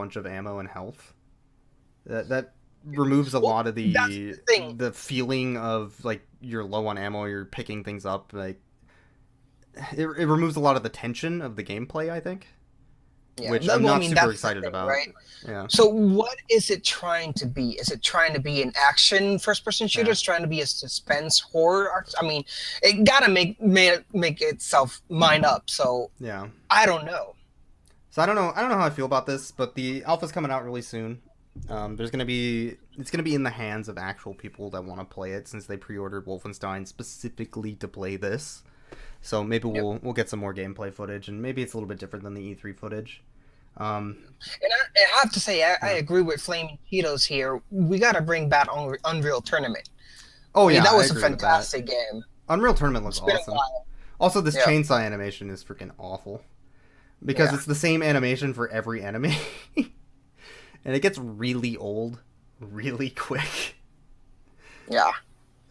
bunch of ammo and health. That removes a lot of That's the thing. the feeling of like you're low on ammo, you're picking things up. Like it removes a lot of the tension of the gameplay, I think, Yeah, which I'm well, I not mean super that's the excited thing, about. right? Yeah, So what is it trying to be? Is it trying to be an action first-person shooter? yeah, It's trying to be a suspense horror? I mean, it gotta make itself mind up. So yeah. I don't know. So I don't know how I feel about this, but the alpha's coming out really soon. It's gonna be in the hands of actual people that want to play it, since they pre-ordered Wolfenstein specifically to play this. So maybe Yep. we'll get some more gameplay footage, and maybe it's a little bit different than the E3 footage. Um, And I have to say, I yeah. agree with Flaming Cheetos here. We gotta bring back Unreal Tournament. Oh I mean, yeah, that I was a agree with that. fantastic game. Unreal Tournament looks It's been a awesome. while. Also, this Yeah, chainsaw animation is freaking awful because yeah, it's the same animation for every enemy, and it gets really old really quick. yeah.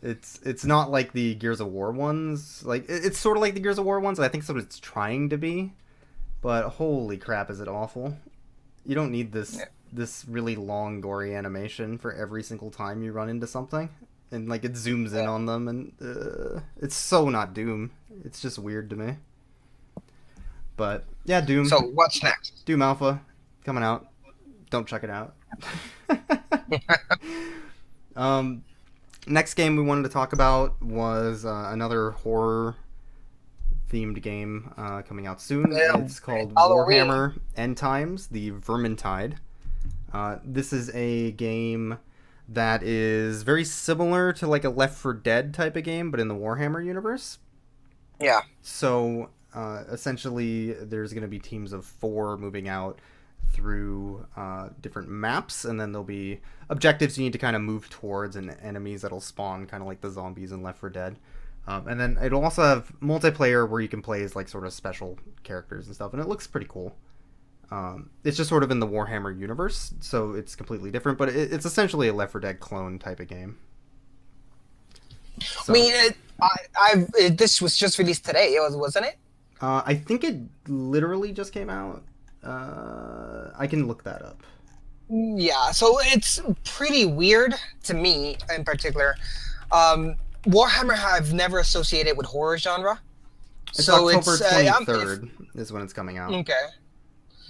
It's not like the Gears of War ones. Like it's sort of like the Gears of War ones. I think that's what it's trying to be. But holy crap, is it awful? You don't need Yeah. this really long gory animation for every single time you run into something, and like it zooms in on them, and it's so not Doom. It's just weird to me. But yeah, So what's next? Doom Alpha coming out. Don't check it out. um, Next game we wanted to talk about was another horror themed game coming out soon. Yeah, It's called Halloween. Warhammer End Times: The Vermintide. This is a game that is very similar to like a Left 4 Dead type of game, but in the Warhammer universe. Yeah, So essentially, there's going to be teams of 4 moving out through different maps, and then there'll be objectives you need to kind of move towards, and enemies that'll spawn, kind of like the zombies in Left 4 Dead. And then it'll also have multiplayer where you can play as like sort of special characters and stuff, and it looks pretty cool. It's just sort of in the Warhammer universe, so it's completely different, but it's essentially a Left 4 Dead clone type of game. I So mean, this was just released today. It was, wasn't it? I think it literally just came out. I can look that up. Yeah. So it's pretty weird to me, in particular. Warhammer I've never associated with horror genre, It's so October it's if 23rd is when it's coming out. okay.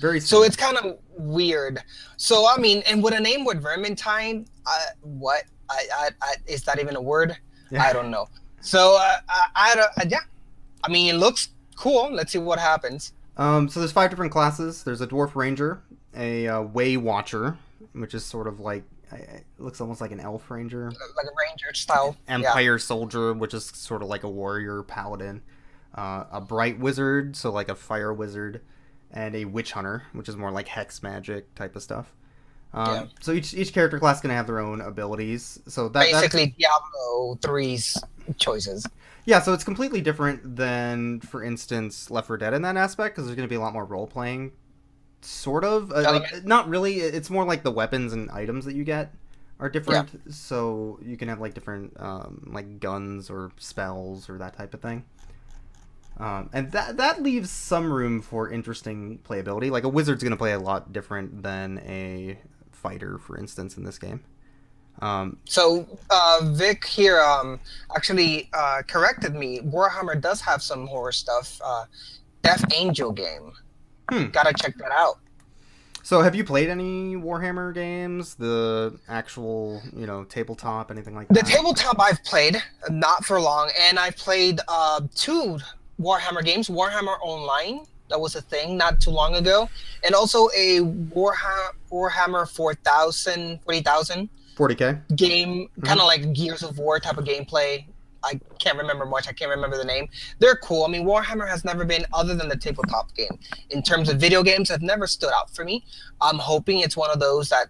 Very So soon. it's kind of weird. So I mean, and with a name with Vermintide, what? Is that even a word? Yeah. I don't know. So I don't. Yeah. I mean, it looks cool. Let's see what happens. So there's 5 different classes. There's a Dwarf Ranger, a Way Watcher, which is sort of like it looks almost like an Elf Ranger. Like a ranger style. Yeah. Empire Soldier, which is sort of like a warrior paladin. A Bright Wizard, so like a fire wizard, and a Witch Hunter, which is more like hex magic type of stuff. Yeah. So each character class can have their own abilities. So that's Basically, Diablo 3's choices. yeah. So it's completely different than, for instance, Left 4 Dead in that aspect, because there's going to be a lot more role playing. Sort of Element. like not really. It's more like the weapons and items that you get are Yeah. different. So you can have like different like guns or spells or that type of thing. And that leaves some room for interesting playability. Like a wizard's going to play a lot different than a fighter, for instance, in this game. So Vic here actually corrected me. Warhammer does have some horror stuff. Death Angel game. Hmm. Gotta check that out. So have you played any Warhammer games? The actual, tabletop, anything like The that? tabletop I've played, not for long, and I've played 2 Warhammer games. Warhammer Online, that was a thing not too long ago, and also a Warhammer 40,000 40K. game, kind of like Gears of War type of gameplay. I can't remember much. I can't remember the name. They're cool. I mean, Warhammer has never been, other than the tabletop game, in terms of video games, have never stood out for me. I'm hoping it's one of those that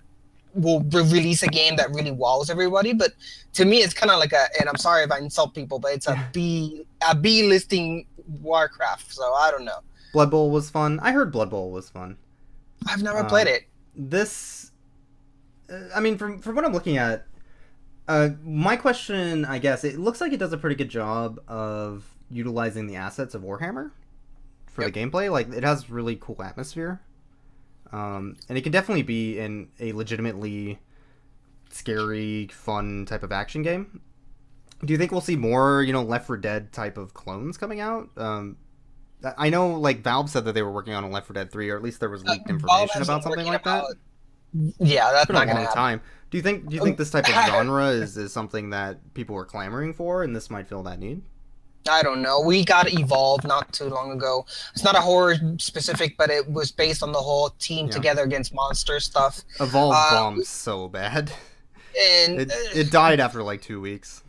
will release a game that really wows everybody. But to me, it's kind of like and I'm sorry if I insult people, but it's a B listing Warcraft. So I don't know. Blood Bowl was fun. I heard Blood Bowl was fun. I've never played it. This, I mean, from what I'm looking at, my question, I guess, it looks like it does a pretty good job of utilizing the assets of Warhammer for the gameplay. Like, it has really cool atmosphere. And it can definitely be in a legitimately scary, fun type of action game. Do you think we'll see more, Left 4 Dead type of clones coming out? I know, like, Valve said that they were working on a Left 4 Dead 3, or at least there was leaked Valve information has about been something working like that. about. Yeah, It's that's been a not gonna long happen. time. Do you think this type of genre is something that people were clamoring for, and this might fill that need? I don't know. We got Evolve not too long ago. It's not a horror specific, but it was based on the whole team Yeah. together against monster stuff. Evolve Uh, bombed so bad. and It died after like 2 weeks.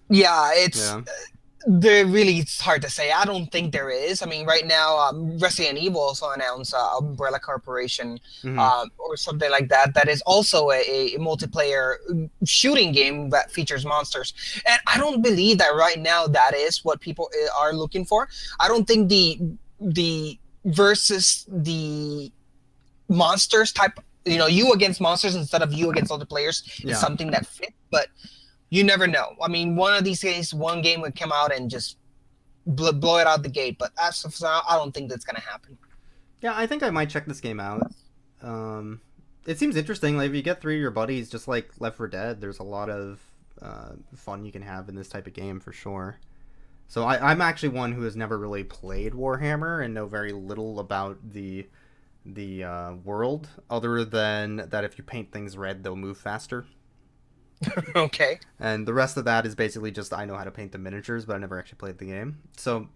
yeah, it's Yeah. really it's hard to say. I don't think there is. I mean, right now, Resident Evil also announced Umbrella Corporation Hmm. or something like that. That is also a multiplayer shooting game that features monsters. And I don't believe that right now that is what people are looking for. I don't think the versus the monsters type, you against monsters instead of you against other players is Yeah. something that fit, but you never know. I mean, one of these days, one game would come out and just blow it out the gate. But as of now, I don't think that's gonna happen. Yeah, I think I might check this game out. It seems interesting. Like if you get three of your buddies, just like Left 4 Dead, there's a lot of fun you can have in this type of game for sure. So I'm actually one who has never really played Warhammer and know very little about the world, other than that if you paint things red, they'll move faster. Okay. And the rest of that is basically just I know how to paint the miniatures, but I never actually played the game. So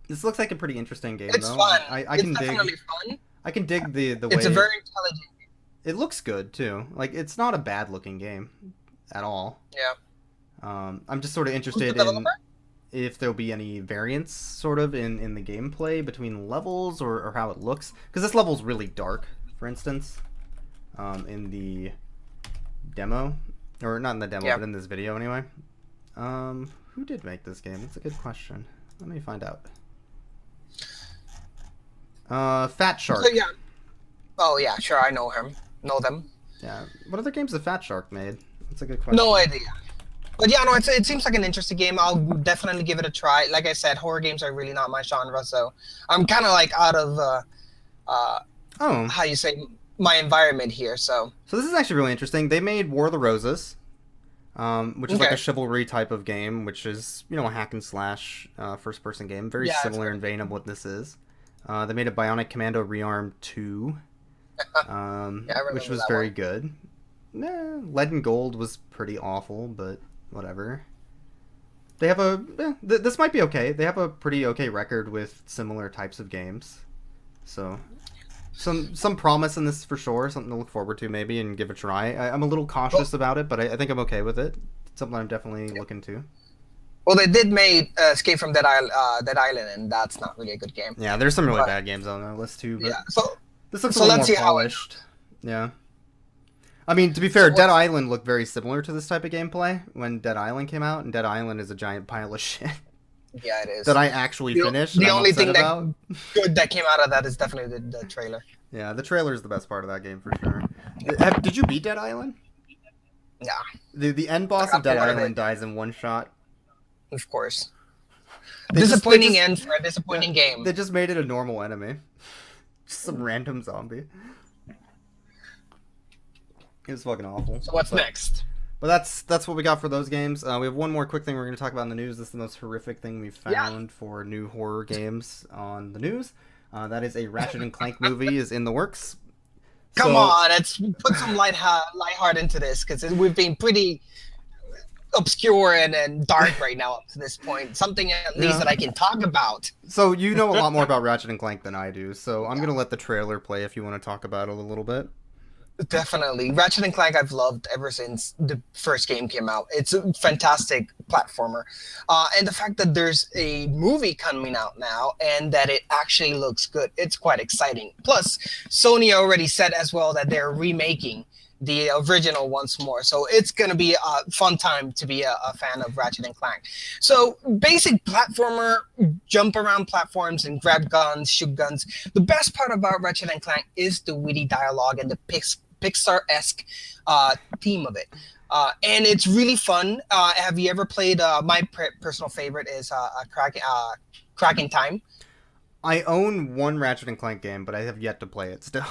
this looks like a pretty interesting game, It's though. fun. I It's can definitely dig. fun. I can dig the way It's a very intelligent. it looks good too. Like it's not a bad looking game at all. Yeah. I'm just sort of Who's the interested in developer? if there'll be any variance sort of in the gameplay between levels or how it looks, because this level's really dark, for instance, in the demo, or not in the demo, Yeah. but in this video anyway. Who did make this game? That's a good question. Let me find out. Fat Shark. So, yeah. Oh yeah, sure. I know him. Know them. Yeah. What other games has Fat Shark made? That's a good question. No idea. But yeah, no, it seems like an interesting game. I'll definitely give it a try. Like I said, horror games are really not my genre, so I'm kind of like out of Oh, how you say my environment here. So so this is actually really interesting. They made War of the Roses, which is like Okay. a chivalry type of game, which is a hack and slash first person game, very Yeah, I've similar heard in vein of what this is. They made a Bionic Commando Rearm 2, Yeah, I remember which was that very one. good. Lead and Gold was pretty awful, but whatever. They have this might be okay. They have a pretty okay record with similar types of games, so some promise in this for sure. Something to look forward to maybe and give a try. I'm a little cautious about it, but I think I'm okay with it. It's something I'm definitely looking to. Well, they did make Escape from Dead Island, and that's not really a good game. Yeah, there's some really But- bad games on the list too, but Yeah. So this looks so a little let's more see how it polished. Yeah. I mean, to be fair, So Dead what's- Island looked very similar to this type of gameplay when Dead Island came out, and Dead Island is a giant pile of shit yeah, it is. that I actually The- finished. the and I'm only upset thing that- about. Good that came out of that is definitely the trailer. Yeah, the trailer is the best part of that game for sure. Did you beat Dead Island? Yeah, The end boss I of Dead got bored of Island it. dies in one shot. of course. They Disappointing just- end for a disappointing game. They just made it a normal enemy. Just some random zombie. It was fucking awful. So what's But- next? But that's what we got for those games. We have one more quick thing we're going to talk about in the news. This is the most horrific thing we've found for new horror games on the news. That is a Ratchet and Clank movie is in the works. Come So- on, let's put some light heart into this because we've been pretty obscure and dark right now up to this point. Something at least Yeah. that I can talk about. So you know a lot more about Ratchet and Clank than I do. So I'm going to let the trailer play if you want to talk about it a little bit. Definitely. Ratchet and Clank I've loved ever since the first game came out. It's a fantastic platformer. And the fact that there's a movie coming out now and that it actually looks good, it's quite exciting. Plus, Sony already said as well that they're remaking the original once more. So it's going to be a fun time to be a fan of Ratchet and Clank. So basic platformer, jump around platforms and grab guns, shoot guns. The best part about Ratchet and Clank is the witty dialogue and the Pixar-esque theme of it. And it's really fun. Have you ever played, my personal favorite is Cracking Time. I own one Ratchet and Clank game, but I have yet to play it still.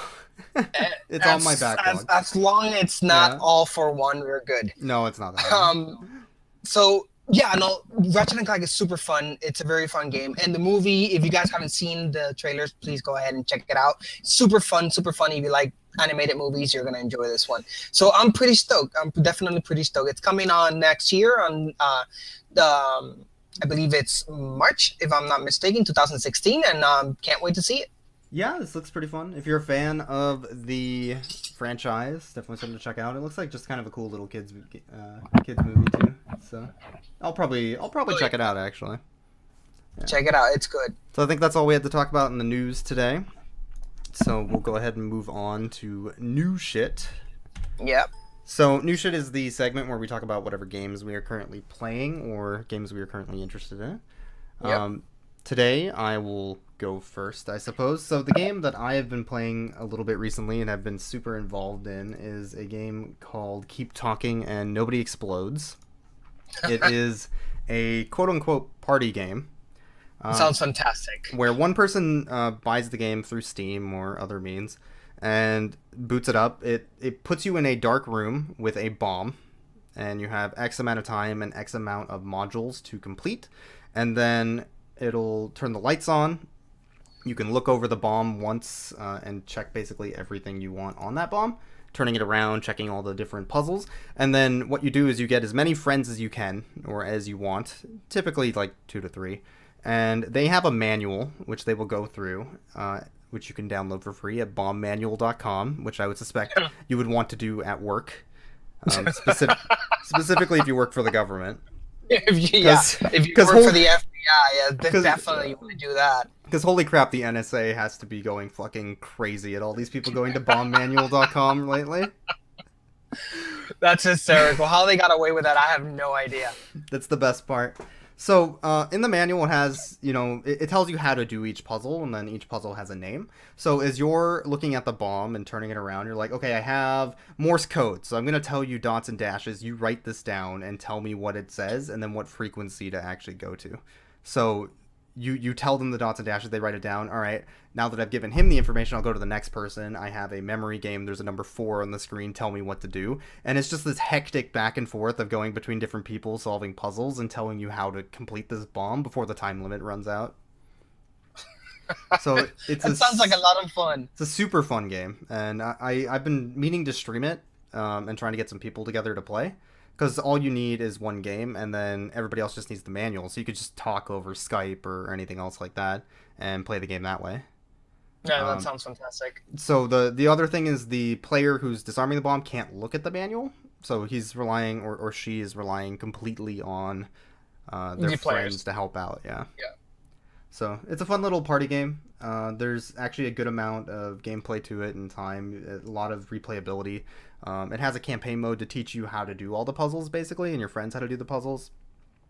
It's on my As backlog. long as it's not Yeah. all for one, we're good. No, it's not that one. Um, so yeah, no, Ratchet and Clank is super fun. It's a very fun game, and the movie. If you guys haven't seen the trailers, please go ahead and check it out. Super fun, super funny. If you like animated movies, you're gonna enjoy this one. So I'm pretty stoked. I'm definitely pretty stoked. It's coming on next year on the. I believe it's March, if I'm not mistaken, 2016, and can't wait to see it. Yeah, this looks pretty fun. If you're a fan of the franchise, definitely something to check out. It looks like just kind of a cool little kids movie too. So I'll probably check it out actually. Yeah. Check it out. It's good. So I think that's all we had to talk about in the news today. So we'll go ahead and move on to new shit. Yep. So new shit is the segment where we talk about whatever games we are currently playing or games we are currently interested in. Yep. Today I will go first, I suppose. So the game that I have been playing a little bit recently and have been super involved in is a game called Keep Talking and Nobody Explodes. It is a quote-unquote party game. Sounds fantastic. Where one person buys the game through Steam or other means and boots it up. It puts you in a dark room with a bomb, and you have X amount of time and X amount of modules to complete, and then it'll turn the lights on. You can look over the bomb once and check basically everything you want on that bomb, turning it around, checking all the different puzzles. And then what you do is you get as many friends as you can, or as you want, typically like 2 to 3. And they have a manual, which they will go through, which you can download for free at bombmanual.com, which I would suspect you would want to do at work, specifically if you work for the government. If you work for the FBI, then definitely you want to do that. Because holy crap, the NSA has to be going fucking crazy at all these people going to bombmanual.com lately. That's hysterical. How they got away with that, I have no idea. That's the best part. So, in the manual, it has, it tells you how to do each puzzle, and then each puzzle has a name. So, as you're looking at the bomb and turning it around, you're like, okay, I have Morse code, so I'm going to tell you dots and dashes. You write this down and tell me what it says, and then what frequency to actually go to. So, you tell them the dots and dashes, they write it down. All right, now that I've given him the information, I'll go to the next person. I have a memory game. There's a number 4 on the screen. Tell me what to do. And it's just this hectic back and forth of going between different people, solving puzzles, and telling you how to complete this bomb before the time limit runs out. So It sounds like a lot of fun. It's a super fun game, and I've been meaning to stream it and trying to get some people together to play. Because all you need is one game, and then everybody else just needs the manual. So you could just talk over Skype or anything else like that and play the game that way. Yeah, that sounds fantastic. So the other thing is the player who's disarming the bomb can't look at the manual. So he's relying, or she is relying completely on their friends to help out. Yeah. Yeah. So it's a fun little party game. There's actually a good amount of gameplay to it and time, a lot of replayability. It has a campaign mode to teach you how to do all the puzzles, basically, and your friends how to do the puzzles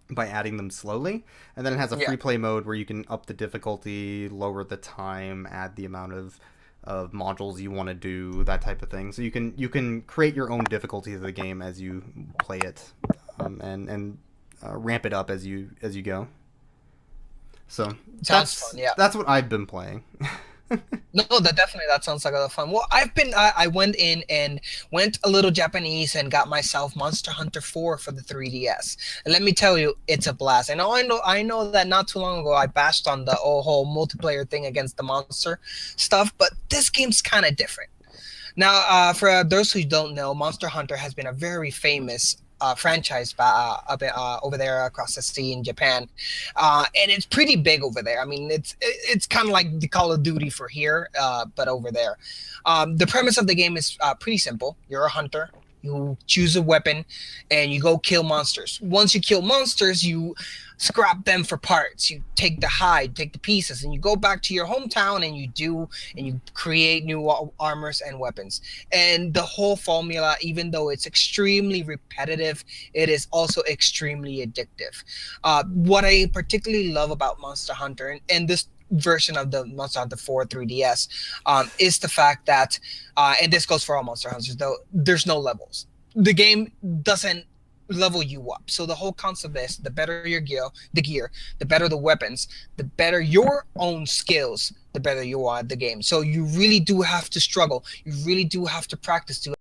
by adding them slowly. And then it has a free play mode where you can up the difficulty, lower the time, add the amount of modules you want to do, that type of thing. So you can create your own difficulty of the game as you play it, and ramp it up as you go. So Sounds fun, yeah. That's what I've been playing. No, that sounds like a lot of fun. Well, I went in and went a little Japanese and got myself Monster Hunter 4 for the 3DS. And let me tell you, it's a blast. I know that not too long ago I bashed on the whole multiplayer thing against the monster stuff, but this game's kind of different. Now, for those who don't know, Monster Hunter has been a very famous franchise over there across the sea in Japan, and it's pretty big over there. I mean, it's kind of like the Call of Duty for here, but over there. The premise of the game is pretty simple. You're a hunter. You choose a weapon, and you go kill monsters. Once you kill monsters, you scrap them for parts. You take the hide, take the pieces, and you go back to your hometown and you create new armors and weapons. And the whole formula, even though it's extremely repetitive, it is also extremely addictive. What I particularly love about Monster Hunter and this version of the Monster Hunter 4 3DS is the fact that, and this goes for all Monster Hunters, though, there's no levels. The game doesn't level you up. So the whole concept is the better your gear, the better the weapons, the better your own skills, the better you are at the game. So you really do have to struggle. You really do have to practice to